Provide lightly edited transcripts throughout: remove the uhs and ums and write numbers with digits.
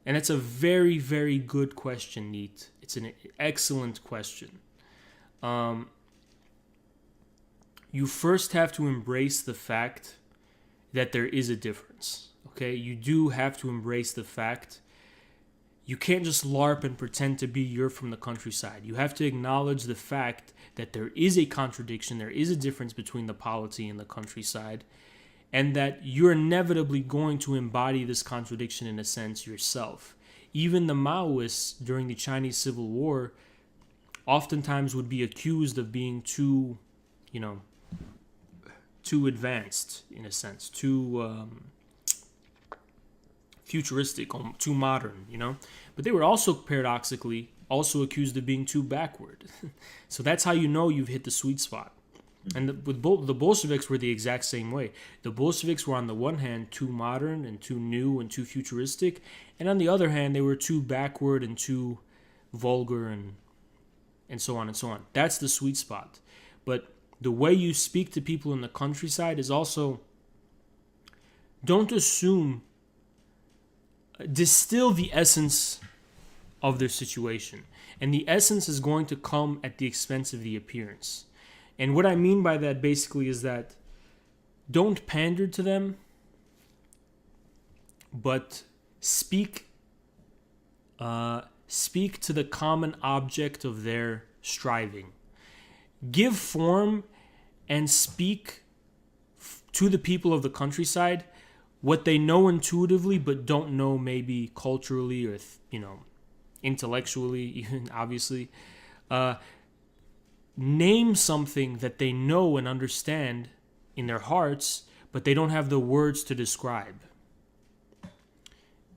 And it's a very, very good question, Neat. It's an excellent question. Um, you first have to embrace the fact that there is a difference. Okay, you do have to embrace the fact you can't just LARP and pretend to be you're from the countryside. You have to acknowledge the fact that there is a contradiction, there is a difference between the polity and the countryside, and that you're inevitably going to embody this contradiction in a sense yourself. Even the Maoists during the Chinese Civil War oftentimes would be accused of being too, too advanced in a sense, too futuristic, too modern. But they were also paradoxically also accused of being too backward. So that's how you know you've hit the sweet spot. And the Bolsheviks were the exact same way. The Bolsheviks were on the one hand too modern and too new and too futuristic, and on the other hand they were too backward and too vulgar and so on and so on. That's the sweet spot. But the way you speak to people in the countryside is also, don't assume, distill the essence of their situation. And the essence is going to come at the expense of the appearance. And what I mean by that basically is that don't pander to them, but speak to the common object of their striving. Give form and speak to the people of the countryside what they know intuitively but don't know maybe culturally or intellectually, even obviously. Name something that they know and understand in their hearts, but they don't have the words to describe.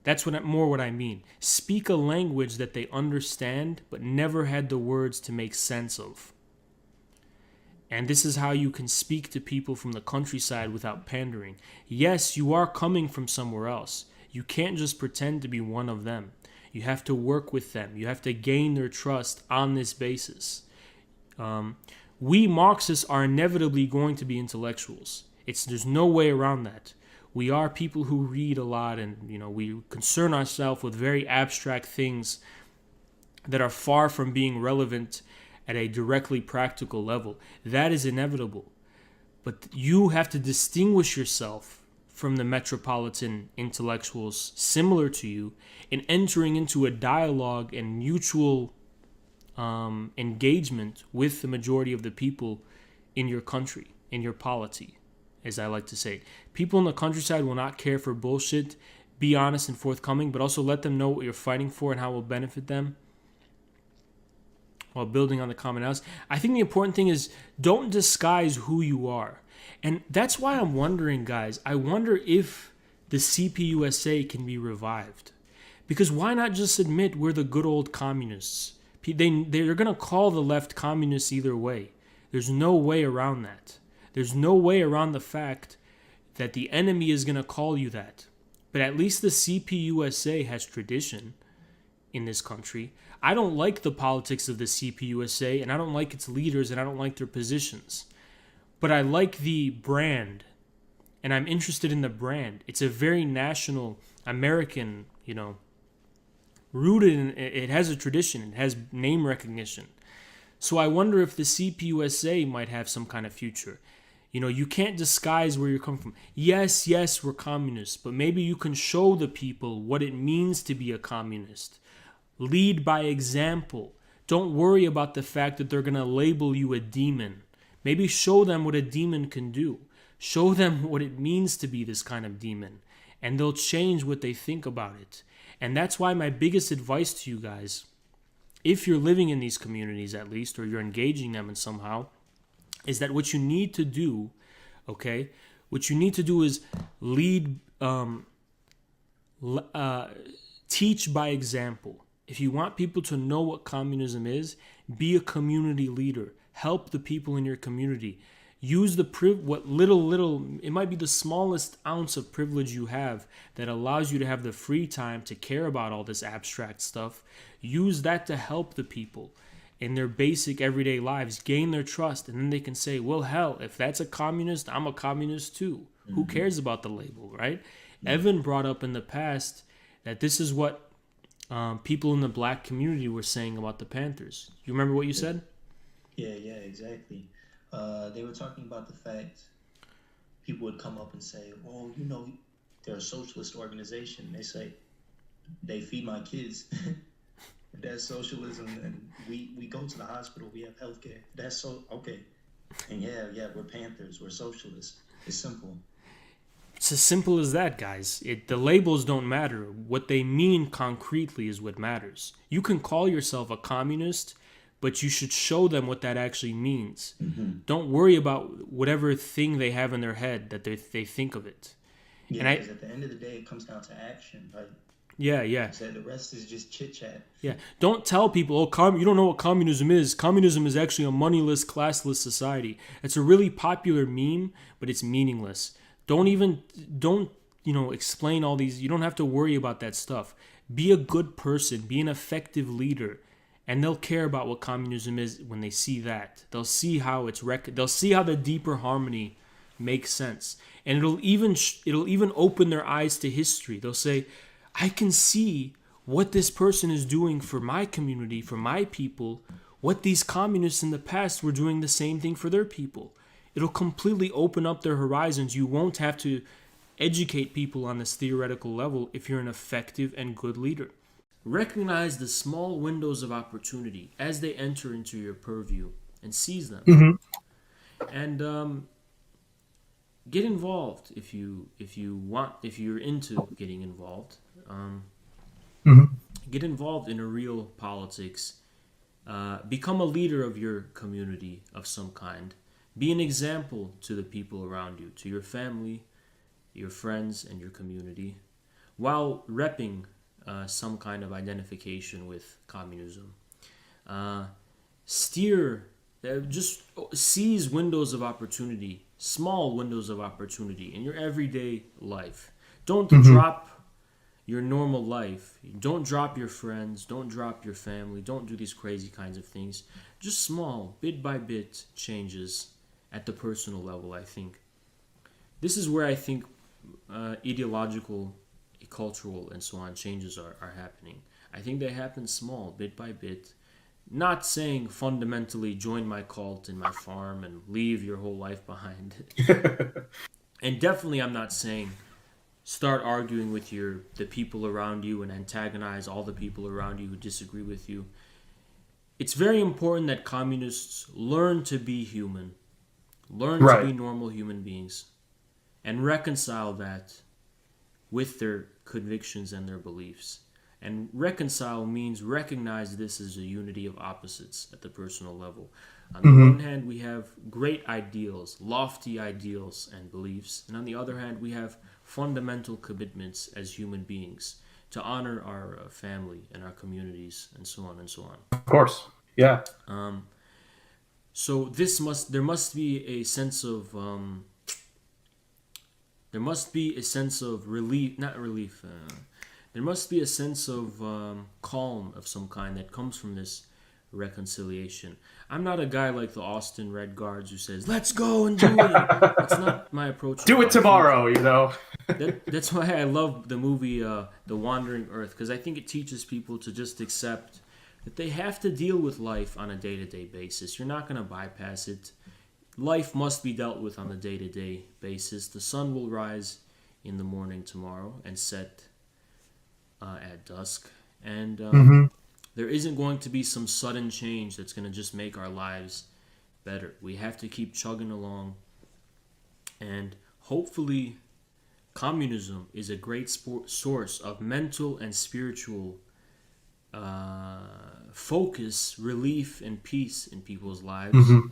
That's what I mean. Speak a language that they understand, but never had the words to make sense of. And this is how you can speak to people from the countryside without pandering. Yes, you are coming from somewhere else. You can't just pretend to be one of them. You have to work with them. You have to gain their trust on this basis. We Marxists are inevitably going to be intellectuals. There's no way around that. We are people who read a lot, and we concern ourselves with very abstract things that are far from being relevant at a directly practical level. That is inevitable. But you have to distinguish yourself from the metropolitan intellectuals similar to you in entering into a dialogue and mutual engagement with the majority of the people in your country, in your polity, as I like to say. People in the countryside will not care for bullshit. Be honest and forthcoming, but also let them know what you're fighting for and how it will benefit them while building on the common house. I think the important thing is don't disguise who you are. And that's why I'm wondering, guys, I wonder if the CPUSA can be revived. Because why not just admit we're the good old communists? They're going to call the left communists either way. There's no way around that. There's no way around the fact that the enemy is going to call you that. But at least the CPUSA has tradition in this country. I don't like the politics of the CPUSA, and I don't like its leaders, and I don't like their positions. But I like the brand, and I'm interested in the brand. It's a very national, American, rooted in, it has a tradition, it has name recognition. So I wonder if the CPUSA might have some kind of future. You can't disguise where you're coming from. Yes, we're communists, but maybe you can show the people what it means to be a communist. Lead by example. Don't worry about the fact that they're going to label you a demon. Maybe show them what a demon can do. Show them what it means to be this kind of demon. And they'll change what they think about it. And that's why my biggest advice to you guys, if you're living in these communities at least, or you're engaging them in somehow, is that what you need to do, okay? What you need to do is lead, teach by example. If you want people to know what communism is, be a community leader. Help the people in your community. Use what little, it might be the smallest ounce of privilege you have that allows you to have the free time to care about all this abstract stuff. Use that to help the people in their basic everyday lives, gain their trust, and then they can say, well, hell, if that's a communist, I'm a communist too. Mm-hmm. Who cares about the label, right? Mm-hmm. Evan brought up in the past that this is what people in the black community were saying about the Panthers. You remember what you Yeah, said? yeah, exactly. They were talking about the fact people would come up and say, "Oh, they're a socialist organization." They say they feed my kids. That's socialism, and we go to the hospital. We have healthcare. That's so okay. And yeah, we're Panthers. We're socialists. It's simple. It's as simple as that, guys. The labels don't matter. What they mean concretely is what matters. You can call yourself a communist, but you should show them what that actually means. Hmm. Don't worry about whatever thing they have in their head that they think of it. Yeah, And I, because at the end of the day, it comes down to action, right? yeah, yeah, I said the rest is just chit chat. yeah. Don't tell people, oh, you don't know what communism is. Communism is actually a moneyless, classless society. It's a really popular meme, but it's meaningless. Don't even, don't, explain all these. You don't have to worry about that stuff. Be a good person, be an effective leader, and they'll care about what communism is when they see that. They'll see how they'll see how the deeper harmony makes sense. And it'll even open their eyes to history. They'll say, I can see what this person is doing for my community, for my people, what these communists in the past were doing the same thing for their people. It'll completely open up their horizons. You won't have to educate people on this theoretical level if you're an effective and good leader. Recognize the small windows of opportunity as they enter into your purview and seize them. Hmm. And get involved if you're into getting involved. Um, Hmm. get involved in a real politics. Become a leader of your community of some kind. Be an example to the people around you, to your family, your friends, and your community, while repping some kind of identification with communism. Uh, steer, just seize windows of opportunity, small windows of opportunity in your everyday life. Don't Hmm. drop your normal life. Don't drop your friends. Don't drop your family. Don't do these crazy kinds of things. Just small, bit by bit changes at the personal level, I think. This is where I think ideological, cultural, and so on changes are happening. I think they happen small, bit by bit. Not saying fundamentally join my cult in my farm and leave your whole life behind. And definitely I'm not saying start arguing with the people around you and antagonize all the people around you who disagree with you. It's very important that communists learn to be human, learn to Right. be normal human beings, and reconcile that with their convictions and their beliefs. And reconcile means recognize this as a unity of opposites at the personal level. On the Hmm. one hand, we have great ideals, lofty ideals and beliefs. And on the other hand, we have fundamental commitments as human beings to honor our family and our communities and so on and so on. Of course. Yeah. So there must be a sense of relief, not relief. There must be a sense of calm of some kind that comes from this reconciliation. I'm not a guy like the Austin Red Guards who says, "Let's go and do it." That's not my approach at Do all. it I think tomorrow. that's why I love the movie The Wandering Earth, because I think it teaches people to just accept that they have to deal with life on a day-to-day basis. You're not going to bypass it. Life must be dealt with on a day-to-day basis. The sun will rise in the morning tomorrow and set at dusk, and Hmm. there isn't going to be some sudden change that's going to just make our lives better. We have to keep chugging along, and hopefully communism is a great source of mental and spiritual focus, relief, and peace in people's lives Hmm.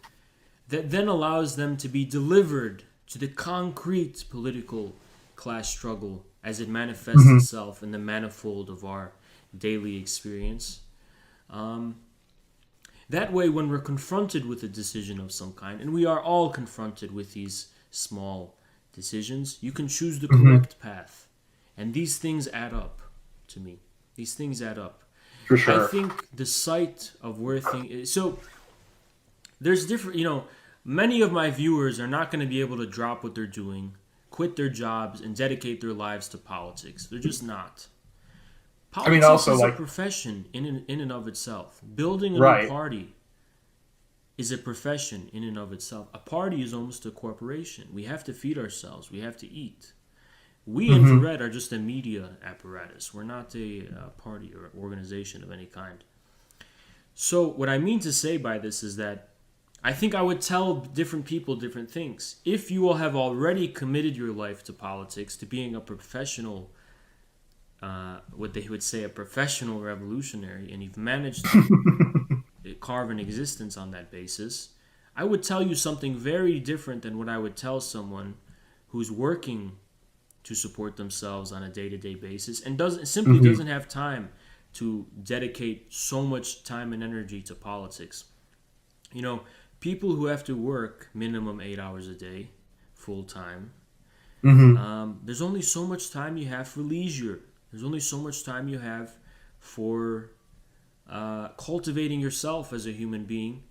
that then allows them to be delivered to the concrete political class struggle as it manifests Hmm. itself in the manifold of our daily experience. Um, that way, when we're confronted with a decision of some kind, and we are all confronted with these small decisions, you can choose the Hmm. correct path. And these things add up to me. These things add up. For I sure. think the site of where things. So there's different, many of my viewers are not going to be able to drop what they're doing, quit their jobs, and dedicate their lives to politics. They're just not. I mean, Politics also is a like, profession in and of itself. Building a new right. party is a profession in and of itself. A party is almost a corporation. We have to feed ourselves. We have to eat. We, Mm-hmm. Infrared, are just a media apparatus. We're not a party or organization of any kind. So, what I mean to say by this is that I think I would tell different people different things. If you will have already committed your life to politics, to being a professional, what they would say a professional revolutionary, and you've managed to carve an existence on that basis, I would tell you something very different than what I would tell someone who's working to support themselves on a day-to-day basis and doesn't simply Mm-hmm. doesn't have time to dedicate so much time and energy to politics. You know, people who have to work minimum 8 hours a day, full time. Mm-hmm. There's only so much time you have for leisure. There's only so much time you have for cultivating yourself as a human being,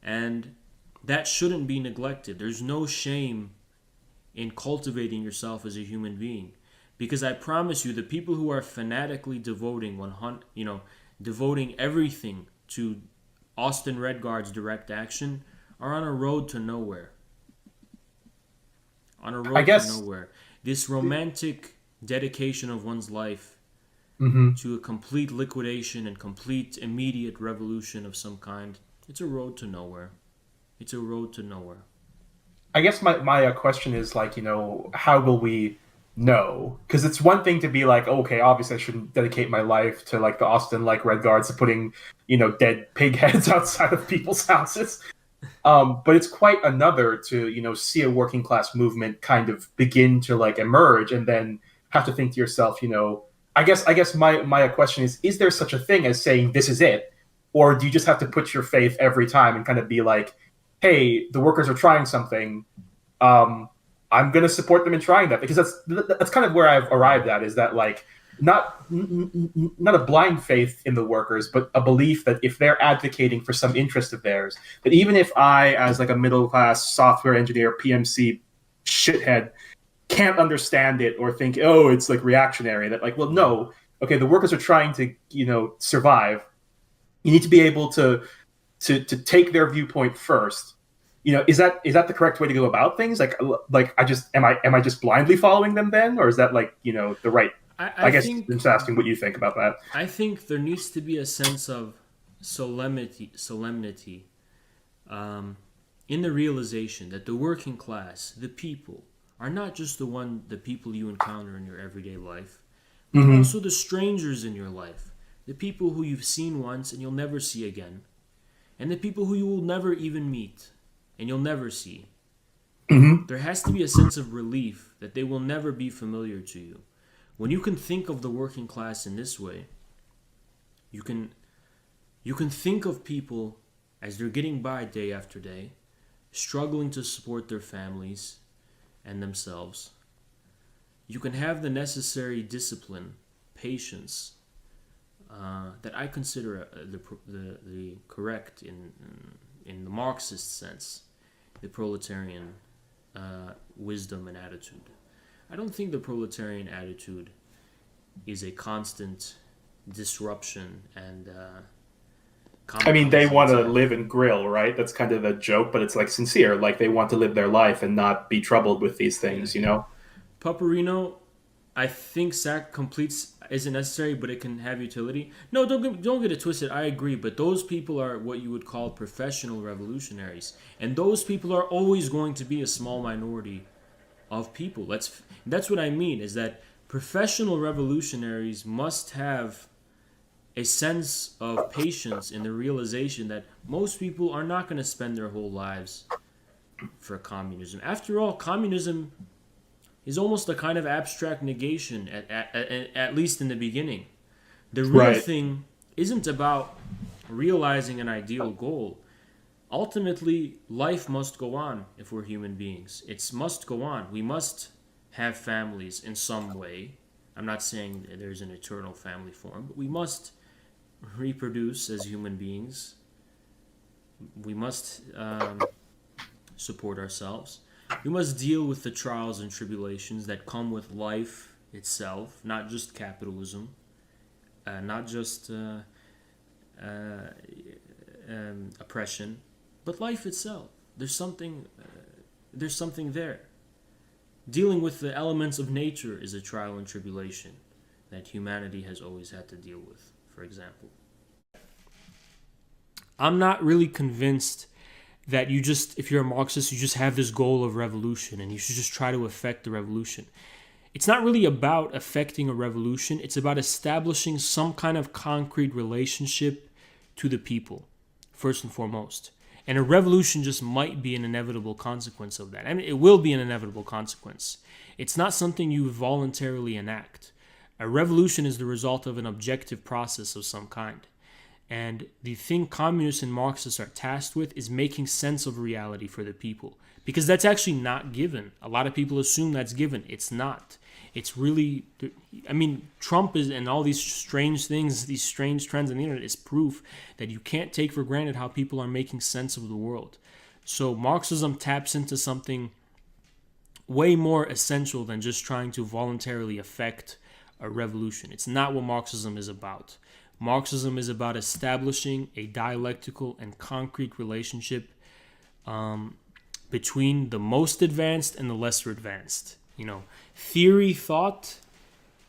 and that shouldn't be neglected. There's no shame in cultivating yourself as a human being, because I promise you, the people who are fanatically devoting everything to Austin Redguard's direct action are on a road to nowhere. On a I road to guess. nowhere. This romantic dedication of one's life Mm-hmm. to a complete liquidation and complete immediate revolution of some kind, it's a road to nowhere. It's a road to nowhere. I guess my question is like, how will we know? Because it's one thing to be like, okay, obviously I shouldn't dedicate my life to like the Austin like Red Guards to putting, dead pig heads outside of people's houses. But it's quite another to, see a working class movement kind of begin to like emerge and then have to think to yourself, I guess my question is there such a thing as saying this is it? Or do you just have to put your faith every time and kind of be like, hey, the workers are trying something. Um, I'm going to support them in trying that because that's kind of where I've arrived at is that like not a blind faith in the workers, but a belief that if they're advocating for some interest of theirs, that even if I, as like a middle class software engineer, PMC shithead, can't understand it or think, oh, it's like reactionary, that like, well, no, okay, the workers are trying to, survive. You need to be able to take their viewpoint first. Is that the correct way to go about things? Like I just am I just blindly following them then, or is that like the right? I, I I guess I'm think just asking what you think about that. I think there needs to be a sense of solemnity, in the realization that the working class, the people, are not just the people you encounter in your everyday life, but they're Mm-hmm. also the strangers in your life, the people who you've seen once and you'll never see again, and the people who you will never even meet and you'll never see. Mm-hmm. There has to be a sense of relief that they will never be familiar to you. When you can think of the working class in this way, you can think of people as they're getting by day after day, struggling to support their families and themselves. You can have the necessary discipline, patience, that I consider the correct in the Marxist sense, the proletarian wisdom and attitude. I don't think the proletarian attitude is a constant disruption and I mean, they want to compromising. live and grill, right? That's kind of a joke, but it's like sincere. Like they want to live their life and not be troubled with these Yeah. things. Paparino, I think sac completes isn't necessary, but it can have utility. No, don't get it twisted. I agree, but those people are what you would call professional revolutionaries, and those people are always going to be a small minority of people. That's what I mean. Is that professional revolutionaries must have a sense of patience in the realization that most people are not going to spend their whole lives for communism. After all, communism is almost a kind of abstract negation, at least in the beginning. The real Right. thing isn't about realizing an ideal goal. Ultimately, life must go on if we're human beings. It must go on. We must have families in some way. I'm not saying that there's an eternal family form, but we must reproduce as human beings. We must support ourselves. We must deal with the trials and tribulations that come with life itself, not just capitalism. not just oppression, but life itself. There's something there. Dealing with the elements of nature is a trial and tribulation that humanity has always had to deal with, for example. I'm not really convinced that you just, if you're a Marxist, you just have this goal of revolution and you should just try to affect the revolution. It's not really about affecting a revolution. It's about establishing some kind of concrete relationship to the people, first and foremost. And a revolution just might be an inevitable consequence of that. I mean, it will be an inevitable consequence. It's not something you voluntarily enact. A revolution is the result of an objective process of some kind. And the thing communists and Marxists are tasked with is making sense of reality for the people. Because that's actually not given. A lot of people assume that's given. It's not. It's really, I mean, Trump is, and all these strange things, these strange trends on the internet is proof that you can't take for granted how people are making sense of the world. So Marxism taps into something way more essential than just trying to voluntarily affect a revolution. It's not what Marxism is about. Marxism is about establishing a dialectical and concrete relationship between the most advanced and the lesser advanced. You know, theory, thought,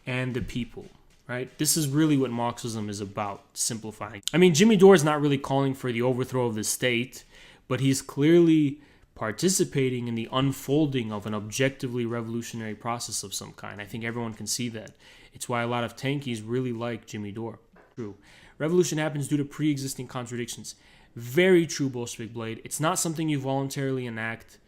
and the people, right? This is really what Marxism is about, simplifying. I mean, Jimmy Dore is not really calling for the overthrow of the state, but he's clearly participating in the unfolding of an objectively revolutionary process of some kind. I think everyone can see that. It's why a lot of tankies really like Jimmy Dore. True. Revolution happens due to pre-existing contradictions. Very true, Bolshevik Blade. It's not something you voluntarily enact.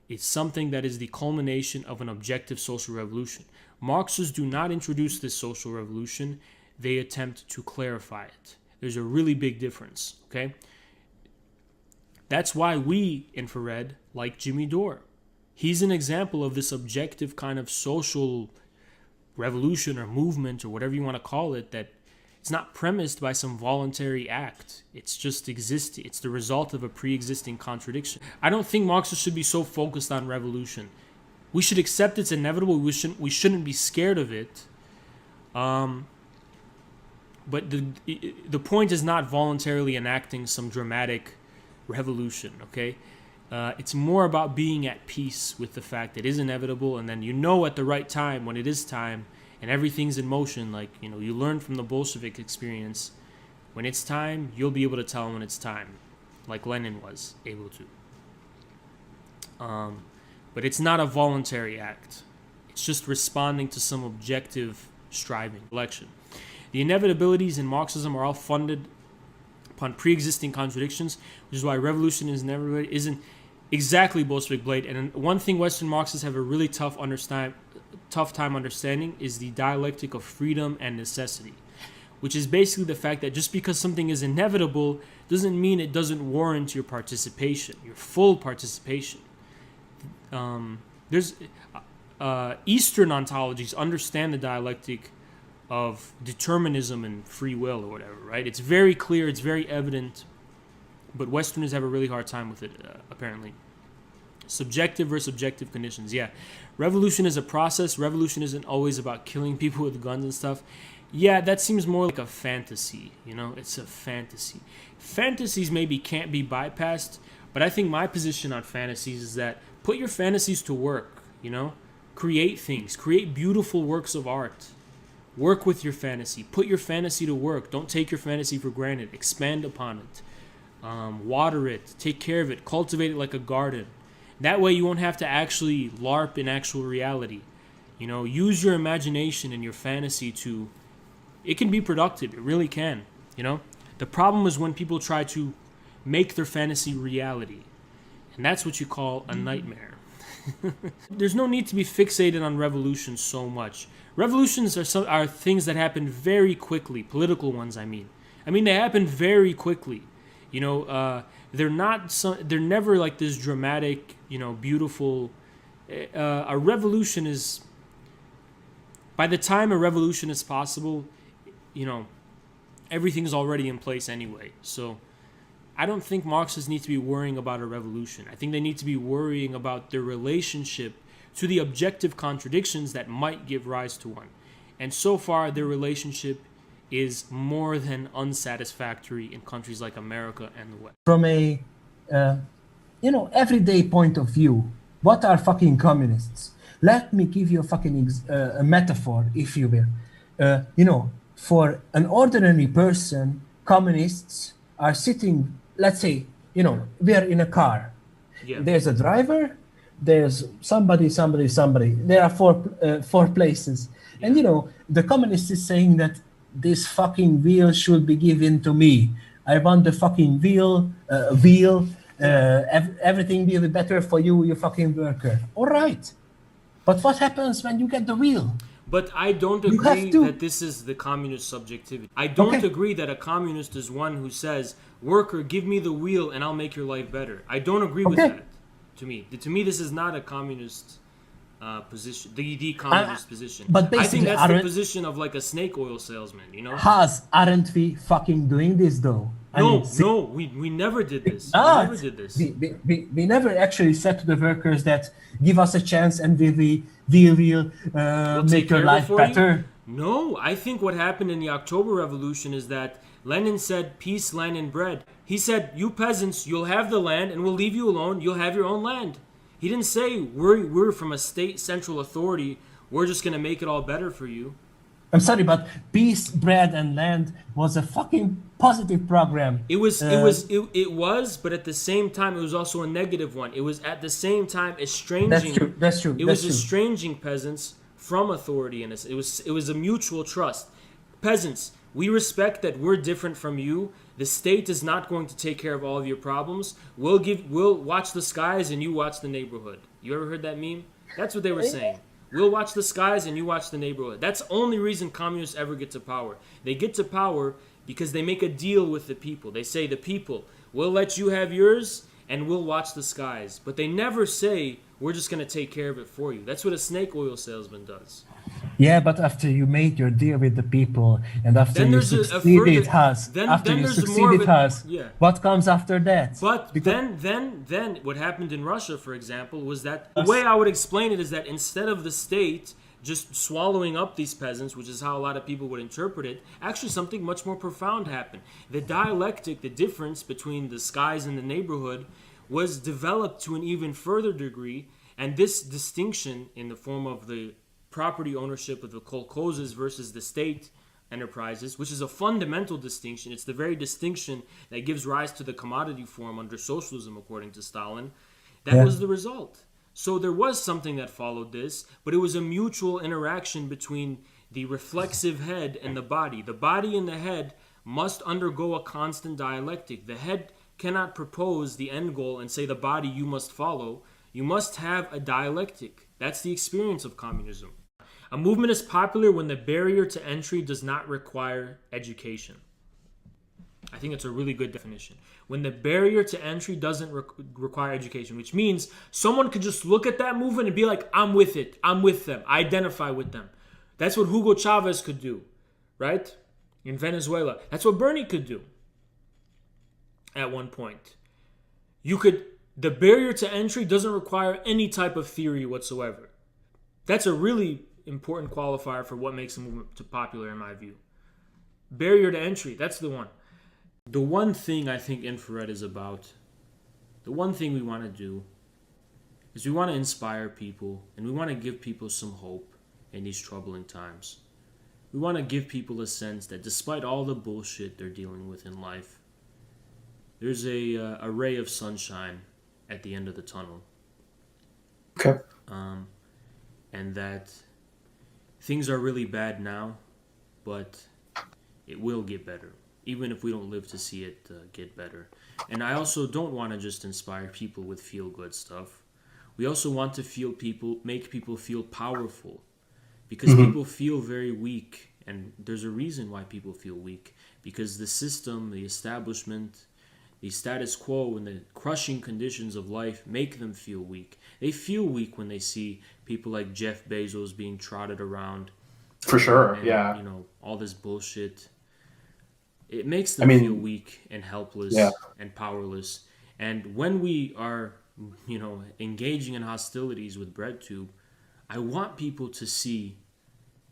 It's something that is the culmination of an objective social revolution. Marxists do not introduce this social revolution. They attempt to clarify it. There's a really big difference, okay? That's why we, Infrared, like Jimmy Dore. He's an example of this objective kind of social revolution or movement or whatever you want to call it, that it's not premised by some voluntary act. It's just existing. It's the result of a pre-existing contradiction. I don't think Marxists should be so focused on revolution. We should accept it's inevitable. We shouldn't be scared of it. But the point is not voluntarily enacting some dramatic revolution, okay? It's more about being at peace with the fact that it is inevitable, and then you know at the right time, when it is time, and everything's in motion, like, you know, you learn from the Bolshevik experience. When it's time, you'll be able to tell when it's time, like Lenin was able to. But it's not a voluntary act. It's just responding to some objective striving. Election. The inevitabilities in Marxism are all funded upon pre-existing contradictions, which is why revolution isn't exactly Bolshevik Blade. And one thing Western Marxists have a really tough time understanding is the dialectic of freedom and necessity, which is basically the fact that just because something is inevitable doesn't mean it doesn't warrant your participation, your full participation. There's Eastern ontologies understand the dialectic of determinism and free will or whatever, right? It's very clear, it's very evident, but Westerners have a really hard time with it, apparently. Subjective versus objective conditions. Yeah, revolution is a process. Revolution isn't always about killing people with guns and stuff. Yeah, that seems more like a fantasy, you know? It's a fantasy. Fantasies maybe can't be bypassed, but I think my position on fantasies is that put your fantasies to work, you know? Create things. Create beautiful works of art. Work with your fantasy. Put your fantasy to work. Don't take your fantasy for granted. Expand upon it. Water it. Take care of it. Cultivate it like a garden. That way you won't have to actually LARP in actual reality. You know, use your imagination and your fantasy to... It can be productive. It really can, you know? The problem is when people try to make their fantasy reality. And that's what you call a nightmare. There's no need to be fixated on revolutions so much. Revolutions are things that happen very quickly. Political ones, I mean. They happen very quickly. You know, they're never like this dramatic, you know, beautiful. A revolution is, by the time a revolution is possible, you know, everything's already in place anyway. So I don't think Marxists need to be worrying about a revolution. I think they need to be worrying about their relationship to the objective contradictions that might give rise to one. And so far, their relationship is more than unsatisfactory in countries like America and the West. From a everyday point of view, what are fucking communists? Let me give you a fucking a metaphor, if you will. For an ordinary person, communists are sitting, let's say, we are in a car. Yeah. There's a driver, there's somebody. There are four places. Yeah. And, the communist is saying that this fucking wheel should be given to me. I want the fucking wheel. Everything will be better for you, you fucking worker. All right. But what happens when you get the wheel? But I don't agree that this is the communist subjectivity. I don't agree that a communist is one who says, worker, give me the wheel and I'll make your life better. I don't agree with that, to me. To me, this is not a communist position, the communist position. But I think that's the position of like a snake oil salesman, Haz, aren't we fucking doing this though? We never did this. We never did this. We never actually said to the workers that give us a chance and we will make your life better. No, I think what happened in the October Revolution is that Lenin said, peace, land, and bread. He said, you peasants, you'll have the land and we'll leave you alone. You'll have your own land. He didn't say, we're from a state central authority. We're just going to make it all better for you. I'm sorry, but peace, bread, and land was a fucking positive program. It was, but at the same time, it was also a negative one. It was at the same time estranging. That's true. It was estranging peasants from authority, and it was a mutual trust. Peasants, we respect that we're different from you. The state is not going to take care of all of your problems. We'll watch the skies, and you watch the neighborhood. You ever heard that meme? That's what they were saying. We'll watch the skies and you watch the neighborhood. That's the only reason communists ever get to power. They get to power because they make a deal with the people. They say, the people, we'll let you have yours and we'll watch the skies. But they never say, we're just going to take care of it for you. That's what a snake oil salesman does. Yeah, but after you made your deal with the people and after you succeeded, what comes after that? But then what happened in Russia, for example, was that the way I would explain it is that instead of the state just swallowing up these peasants, which is how a lot of people would interpret it, actually something much more profound happened. The dialectic, the difference between the skies and the neighborhood was developed to an even further degree, and this distinction in the form of the property ownership of the kolkhozes versus the state enterprises, which is a fundamental distinction. It's the very distinction that gives rise to the commodity form under socialism, according to Stalin. That was the result. So there was something that followed this, but it was a mutual interaction between the reflexive head and the body. The body and the head must undergo a constant dialectic. The head cannot propose the end goal and say the body you must follow. You must have a dialectic. That's the experience of communism. A movement is popular when the barrier to entry does not require education. I think it's a really good definition. When the barrier to entry doesn't require education, which means someone could just look at that movement and be like, I'm with it. I'm with them. I identify with them. That's what Hugo Chavez could do, right? In Venezuela. That's what Bernie could do at one point. The barrier to entry doesn't require any type of theory whatsoever. That's a really important qualifier for what makes a movement popular, in my view. Barrier to entry, that's the one. The one thing I think Infrared is about, the one thing we want to do, is we want to inspire people and we want to give people some hope in these troubling times. We want to give people a sense that despite all the bullshit they're dealing with in life, there's a ray of sunshine at the end of the tunnel. Okay. And that things are really bad now, but it will get better, even if we don't live to see it get better. And I also don't want to just inspire people with feel-good stuff. We also want to make people feel powerful, because people feel very weak, and there's a reason why people feel weak, because the system, the establishment, the status quo and the crushing conditions of life make them feel weak. They feel weak when they see people like Jeff Bezos being trotted around. For sure, and, all this bullshit. It makes them feel weak and helpless and powerless. And when we are, engaging in hostilities with BreadTube, I want people to see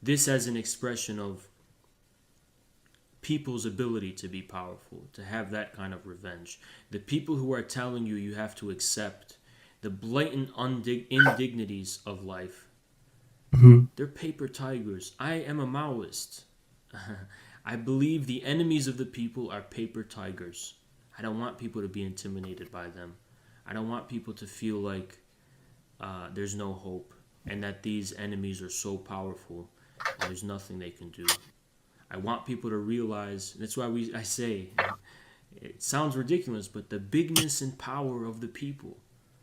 this as an expression of people's ability to be powerful, to have that kind of revenge. The people who are telling you you have to accept the blatant indignities of life, they're paper tigers. I am a Maoist. I believe the enemies of the people are paper tigers. I don't want people to be intimidated by them. I don't want people to feel like there's no hope and that these enemies are so powerful and there's nothing they can do. I want people to realize, that's why I say, it sounds ridiculous, but the bigness and power of the people.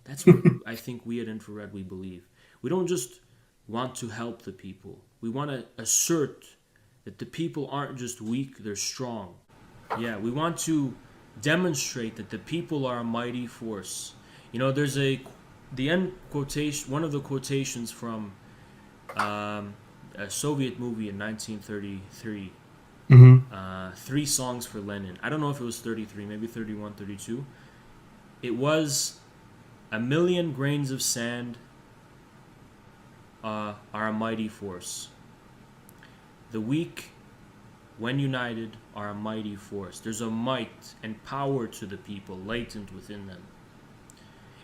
That's what I think we at Infrared, we believe. We don't just want to help the people. We want to assert that the people aren't just weak, they're strong. Yeah, we want to demonstrate that the people are a mighty force. You know, there's the end quotation, one of the quotations from a Soviet movie in 1933. 3 songs for Lenin. I don't know if it was 33, maybe 31, 32. It was, a million grains of sand are a mighty force. The weak, when united, are a mighty force. There's a might and power to the people latent within them.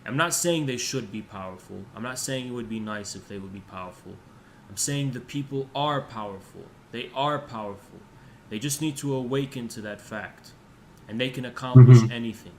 I'm not saying they should be powerful. I'm not saying it would be nice if they would be powerful. I'm saying the people are powerful. They are powerful. They just need to awaken to that fact. And they can accomplish anything.